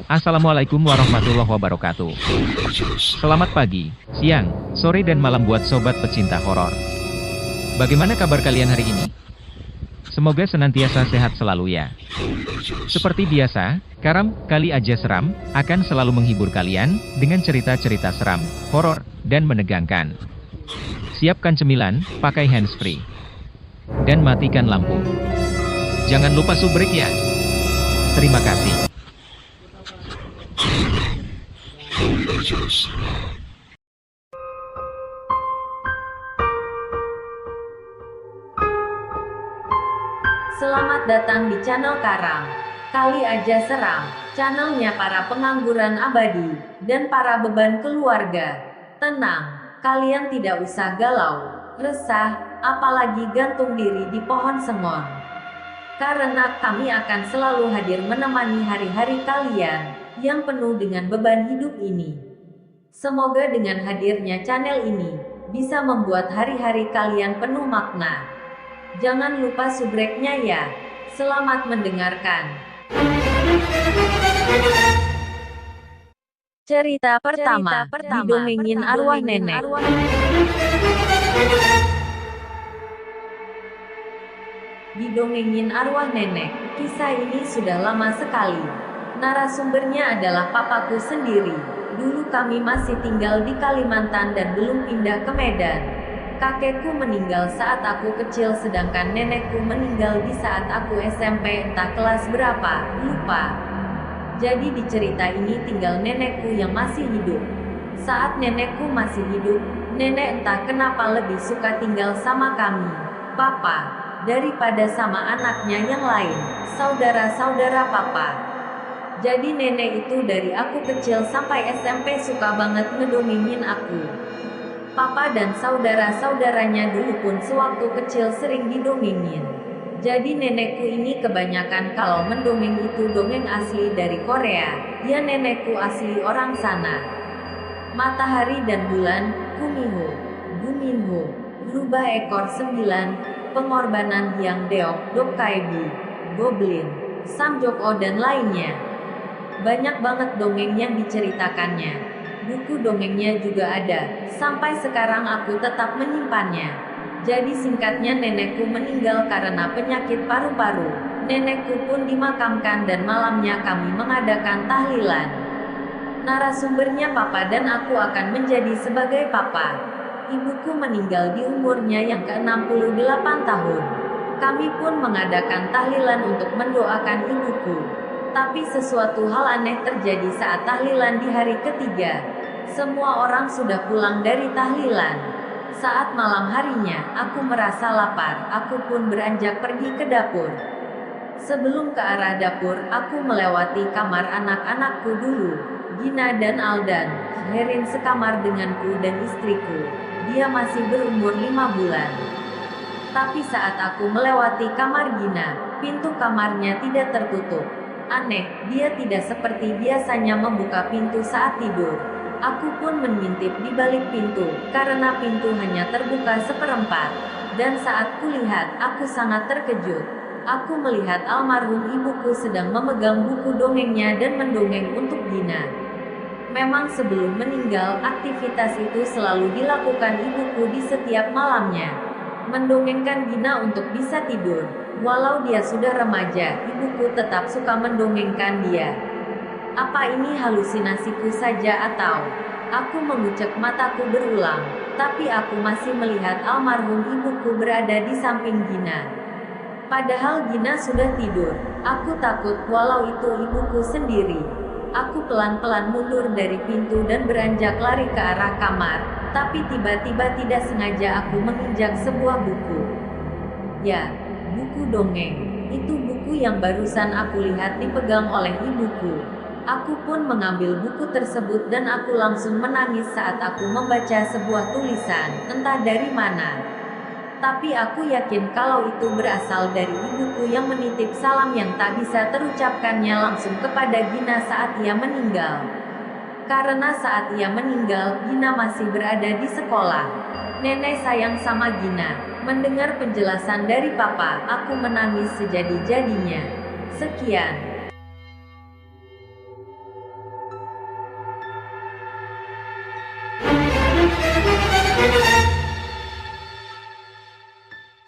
Assalamualaikum warahmatullahi wabarakatuh. Selamat pagi, siang, sore dan malam buat sobat pecinta horor. Bagaimana kabar kalian hari ini? Semoga senantiasa sehat selalu ya. Seperti biasa, Karam Kali Aja Seram akan selalu menghibur kalian dengan cerita-cerita seram, horor, dan menegangkan. Siapkan cemilan, pakai handsfree, dan matikan lampu. Jangan lupa subrek ya. Terima kasih. Selamat datang di channel Karam Kali Aja Seram, channelnya para pengangguran abadi dan para beban keluarga. Tenang, kalian tidak usah galau, resah, apalagi gantung diri di pohon semon. Karena kami akan selalu hadir menemani hari-hari kalian yang penuh dengan beban hidup ini. Semoga dengan hadirnya channel ini bisa membuat hari-hari kalian penuh makna. Jangan lupa subreknya ya. Selamat mendengarkan. Cerita pertama, didongengin arwah nenek. Didongengin arwah nenek. Kisah ini sudah lama sekali. Narasumbernya adalah papaku sendiri. Dulu kami masih tinggal di Kalimantan dan belum pindah ke Medan. Kakekku meninggal saat aku kecil sedangkan nenekku meninggal di saat aku SMP, entah kelas berapa, lupa. Jadi di cerita ini tinggal nenekku yang masih hidup. Saat nenekku masih hidup, nenek entah kenapa lebih suka tinggal sama kami, papa, daripada sama anaknya yang lain, saudara-saudara papa. Jadi nenek itu dari aku kecil sampai SMP suka banget ngedongengin aku. Papa dan saudara-saudaranya dulu pun sewaktu kecil sering didongengin. Jadi nenekku ini kebanyakan kalau mendongeng itu dongeng asli dari Korea. Ya nenekku asli orang sana. Matahari dan bulan, Kumiho, Guminho, Berubah ekor 9, Pengorbanan Hyang Deok, Dokkaibi, Goblin, Samjoko dan lainnya. Banyak banget dongeng yang diceritakannya. Buku dongengnya juga ada, sampai sekarang aku tetap menyimpannya. Jadi singkatnya nenekku meninggal karena penyakit paru-paru. Nenekku pun dimakamkan dan malamnya kami mengadakan tahlilan. Narasumbernya papa dan aku akan menjadi sebagai papa. Ibuku meninggal di umurnya yang ke-68 tahun. Kami pun mengadakan tahlilan untuk mendoakan ibuku. Tapi sesuatu hal aneh terjadi saat tahlilan di hari ketiga. Semua orang sudah pulang dari tahlilan. Saat malam harinya, aku merasa lapar. Aku pun beranjak pergi ke dapur. Sebelum ke arah dapur, aku melewati kamar anak-anakku dulu. Gina dan Aldan, Herin sekamar denganku dan istriku. Dia masih berumur 5 bulan. Tapi saat aku melewati kamar Gina, pintu kamarnya tidak tertutup. Aneh, dia tidak seperti biasanya membuka pintu saat tidur. Aku pun mengintip di balik pintu, karena pintu hanya terbuka seperempat. Dan saat kulihat, aku sangat terkejut. Aku melihat almarhum ibuku sedang memegang buku dongengnya dan mendongeng untuk Gina. Memang sebelum meninggal, aktivitas itu selalu dilakukan ibuku di setiap malamnya. Mendongengkan Gina untuk bisa tidur. Walau dia sudah remaja, ibuku tetap suka mendongengkan dia. Apa ini halusinasiku saja atau aku mengucek mataku berulang, tapi aku masih melihat almarhum ibuku berada di samping Gina. Padahal Gina sudah tidur. Aku takut walau itu ibuku sendiri. Aku pelan-pelan mundur dari pintu dan beranjak lari ke arah kamar, tapi tiba-tiba tidak sengaja aku menginjak sebuah buku. Ya, buku dongeng. Itu buku yang barusan aku lihat dipegang oleh ibuku. Aku pun mengambil buku tersebut dan aku langsung menangis saat aku membaca sebuah tulisan, entah dari mana. Tapi aku yakin kalau itu berasal dari ibuku yang menitip salam yang tak bisa terucapkannya langsung kepada Gina saat ia meninggal. Karena saat ia meninggal, Gina masih berada di sekolah. Nenek sayang sama Gina. Mendengar penjelasan dari papa, aku menangis sejadi-jadinya. Sekian.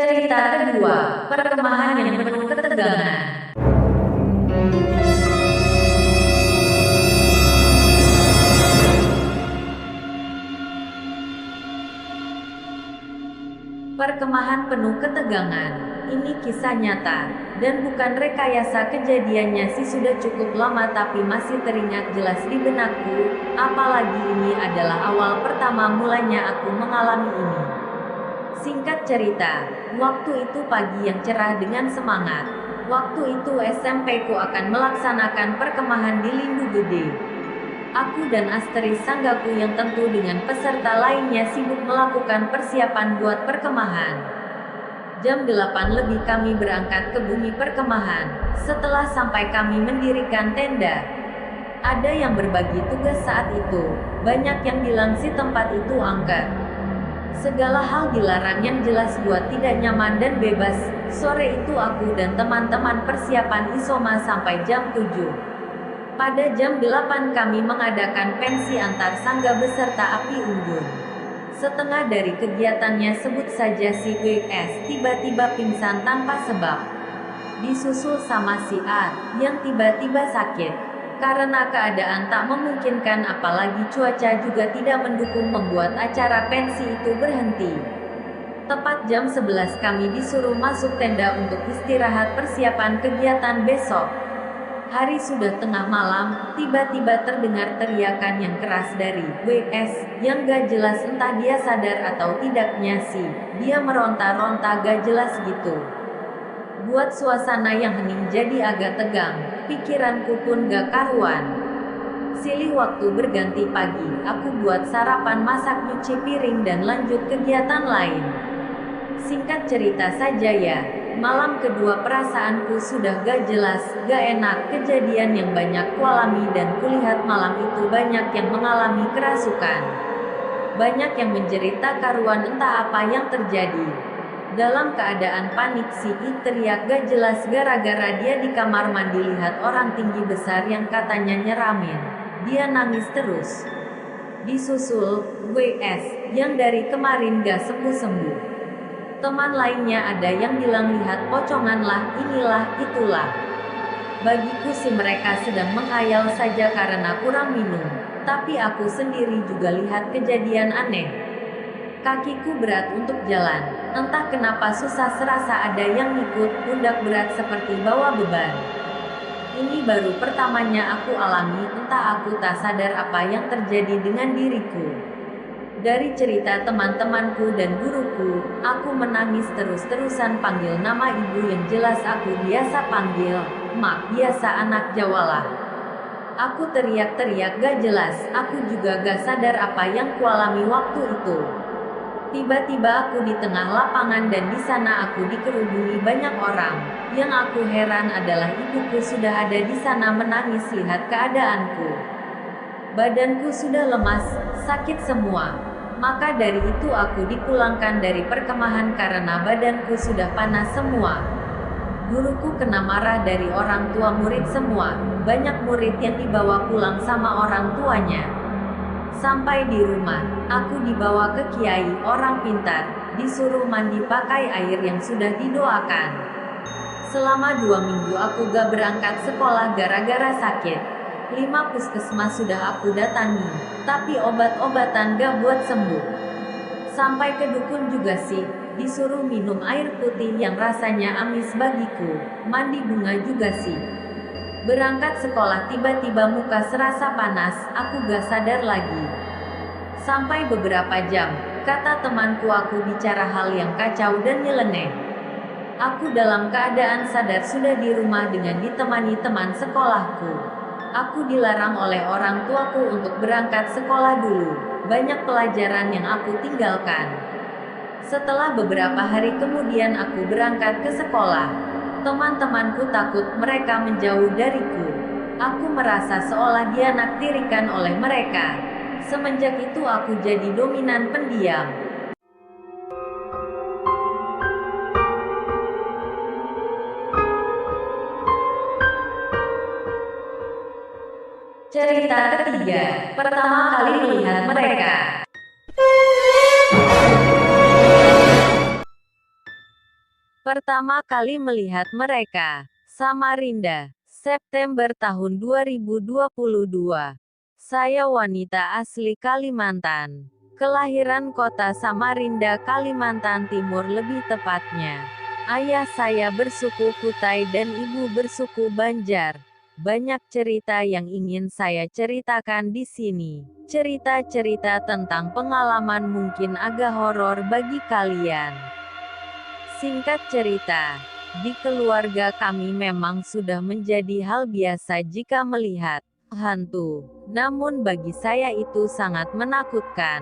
Cerita kedua, perkemahan yang penuh ketegangan. Perkemahan penuh ketegangan. Ini kisah nyata, dan bukan rekayasa. Kejadiannya sih sudah cukup lama tapi masih teringat jelas di benakku, apalagi ini adalah awal pertama mulanya aku mengalami ini. Singkat cerita, waktu itu pagi yang cerah dengan semangat. Waktu itu SMP ku akan melaksanakan perkemahan di Lindu Gede. Aku dan Astri sanggaku yang tentu dengan peserta lainnya sibuk melakukan persiapan buat perkemahan. Jam 8 lebih kami berangkat ke bumi perkemahan. Setelah sampai kami mendirikan tenda. Ada yang berbagi tugas saat itu. Banyak yang bilang si tempat itu angker. Segala hal dilarang, yang jelas buat tidak nyaman dan bebas. Sore itu aku dan teman-teman persiapan isoma sampai jam 7. Pada jam 8 kami mengadakan pensi antar sangga beserta api unggun. Setengah dari kegiatannya sebut saja si WS tiba-tiba pingsan tanpa sebab. Disusul sama si A yang tiba-tiba sakit. Karena keadaan tak memungkinkan apalagi cuaca juga tidak mendukung membuat acara pensi itu berhenti. Tepat jam 11 kami disuruh masuk tenda untuk istirahat persiapan kegiatan besok. Hari sudah tengah malam, tiba-tiba terdengar teriakan yang keras dari WS, yang gak jelas entah dia sadar atau tidaknya sih. Dia meronta-ronta gak jelas gitu. Buat suasana yang hening jadi agak tegang, pikiranku pun gak karuan. Silih waktu berganti pagi, aku buat sarapan, masak, nyuci piring dan lanjut kegiatan lain. Singkat cerita saja ya. Malam kedua perasaanku sudah gak jelas, gak enak. Kejadian yang banyak kualami dan kulihat malam itu banyak yang mengalami kerasukan. Banyak yang menjerit tak karuan entah apa yang terjadi. Dalam keadaan panik si I teriak gak jelas gara-gara dia di kamar mandi lihat orang tinggi besar yang katanya nyeramin. Dia nangis terus. Disusul WS yang dari kemarin gak sembuh-sembuh. Teman lainnya ada yang bilang lihat pocongan lah, inilah, itulah. Bagiku sih mereka sedang menghayal saja karena kurang minum. Tapi aku sendiri juga lihat kejadian aneh. Kakiku berat untuk jalan. Entah kenapa susah, serasa ada yang ngikut, pundak berat seperti bawa beban. Ini baru pertamanya aku alami, entah aku tak sadar apa yang terjadi dengan diriku. Dari cerita teman-temanku dan guruku, aku menangis terus-terusan panggil nama ibu yang jelas aku biasa panggil, Mak, biasa anak Jawa lah. Aku teriak-teriak gak jelas, aku juga gak sadar apa yang kualami waktu itu. Tiba-tiba aku di tengah lapangan dan di sana aku dikerubungi banyak orang. Yang aku heran adalah ibuku sudah ada di sana menangis lihat keadaanku. Badanku sudah lemas, sakit semua. Maka dari itu aku dipulangkan dari perkemahan karena badanku sudah panas semua. Guruku kena marah dari orang tua murid semua. Banyak murid yang dibawa pulang sama orang tuanya. Sampai di rumah, aku dibawa ke kiai, orang pintar, disuruh mandi pakai air yang sudah didoakan. Selama 2 minggu aku gak berangkat sekolah gara-gara sakit. 5 puskesmas sudah aku datangi, tapi obat-obatan gak buat sembuh. Sampai ke dukun juga sih, disuruh minum air putih yang rasanya amis bagiku, mandi bunga juga sih. Berangkat sekolah tiba-tiba muka serasa panas, aku gak sadar lagi. Sampai beberapa jam, kata temanku aku bicara hal yang kacau dan nyeleneh. Aku dalam keadaan sadar sudah di rumah dengan ditemani teman sekolahku. Aku dilarang oleh orang tuaku untuk berangkat sekolah dulu. Banyak pelajaran yang aku tinggalkan. Setelah beberapa hari kemudian aku berangkat ke sekolah. Teman-temanku takut mereka menjauh dariku. Aku merasa seolah dianaktirikan oleh mereka. Semenjak itu aku jadi dominan pendiam. Cerita ketiga, pertama kali melihat mereka. Pertama kali melihat mereka. Samarinda, September tahun 2022. Saya wanita asli Kalimantan. Kelahiran kota Samarinda, Kalimantan Timur lebih tepatnya. Ayah saya bersuku Kutai dan ibu bersuku Banjar. Banyak cerita yang ingin saya ceritakan di sini. Cerita-cerita tentang pengalaman mungkin agak horor bagi kalian. Singkat cerita, di keluarga kami memang sudah menjadi hal biasa jika melihat hantu. Namun bagi saya itu sangat menakutkan.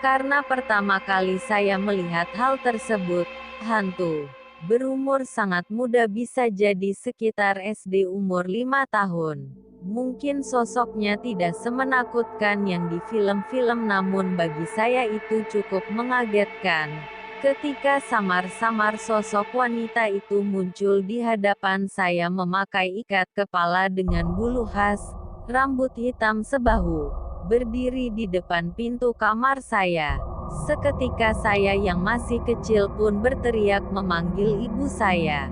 Karena pertama kali saya melihat hal tersebut, hantu berumur sangat muda, bisa jadi sekitar SD umur 5 tahun. Mungkin sosoknya tidak semenakutkan yang di film-film, namun bagi saya itu cukup mengagetkan. Ketika samar-samar sosok wanita itu muncul di hadapan saya memakai ikat kepala dengan bulu khas, rambut hitam sebahu, berdiri di depan pintu kamar saya. Seketika saya yang masih kecil pun berteriak memanggil ibu saya.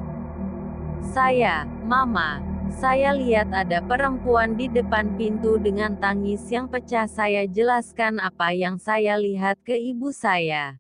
Saya, Mama. Saya lihat ada perempuan di depan pintu dengan tangis yang pecah. Saya jelaskan apa yang saya lihat ke ibu saya.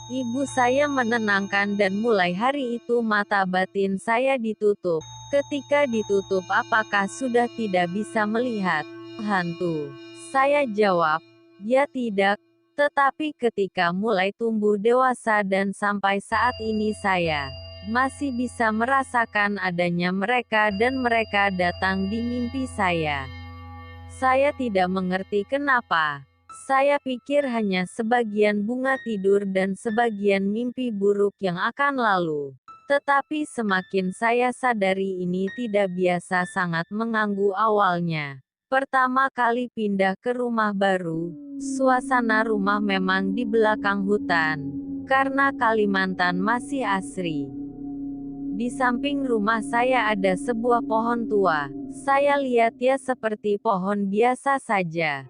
Ibu saya menenangkan dan mulai hari itu mata batin saya ditutup. Ketika ditutup, apakah sudah tidak bisa melihat hantu? Saya jawab, ya tidak. Tetapi ketika mulai tumbuh dewasa dan sampai saat ini saya masih bisa merasakan adanya mereka dan mereka datang di mimpi saya. Saya tidak mengerti kenapa. Saya pikir hanya sebagian bunga tidur dan sebagian mimpi buruk yang akan lalu. Tetapi semakin saya sadari ini tidak biasa, sangat mengganggu awalnya. Pertama kali pindah ke rumah baru, suasana rumah memang di belakang hutan. Karena Kalimantan masih asri. Di samping rumah saya ada sebuah pohon tua. Saya lihat ya seperti pohon biasa saja.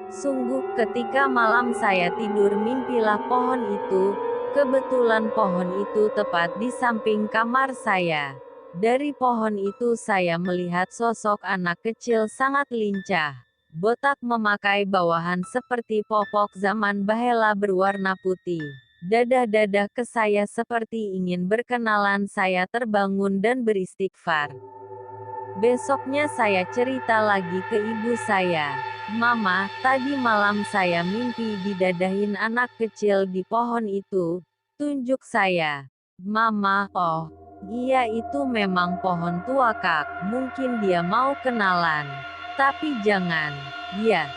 Sungguh, ketika malam saya tidur mimpilah pohon itu. Kebetulan pohon itu tepat di samping kamar saya. Dari pohon itu saya melihat sosok anak kecil sangat lincah. Botak memakai bawahan seperti popok zaman bahela berwarna putih. Dadah-dadah ke saya seperti ingin berkenalan. Saya terbangun dan beristighfar. Besoknya saya cerita lagi ke ibu saya. Mama, tadi malam saya mimpi didadahin anak kecil di pohon itu. Tunjuk saya. Mama, oh, iya itu memang pohon tua Kak. Mungkin dia mau kenalan. Tapi jangan. Ya.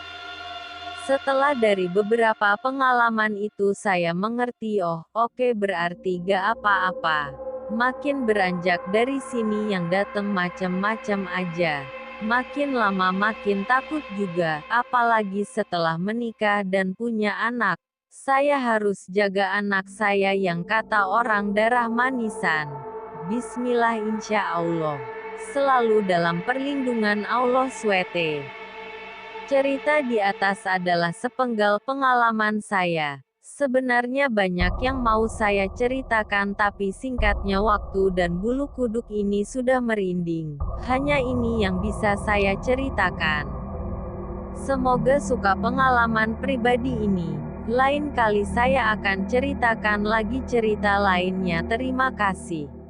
Setelah dari beberapa pengalaman itu saya mengerti, oh, oke, berarti gak apa-apa. Makin beranjak dari sini yang dateng macem-macem aja. Makin lama makin takut juga, apalagi setelah menikah dan punya anak. Saya harus jaga anak saya yang kata orang darah manisan. Bismillah, insya Allah. Selalu dalam perlindungan Allah SWT. Cerita di atas adalah sepenggal pengalaman saya. Sebenarnya banyak yang mau saya ceritakan, tapi singkatnya waktu dan bulu kuduk ini sudah merinding. Hanya ini yang bisa saya ceritakan. Semoga suka pengalaman pribadi ini. Lain kali saya akan ceritakan lagi cerita lainnya. Terima kasih.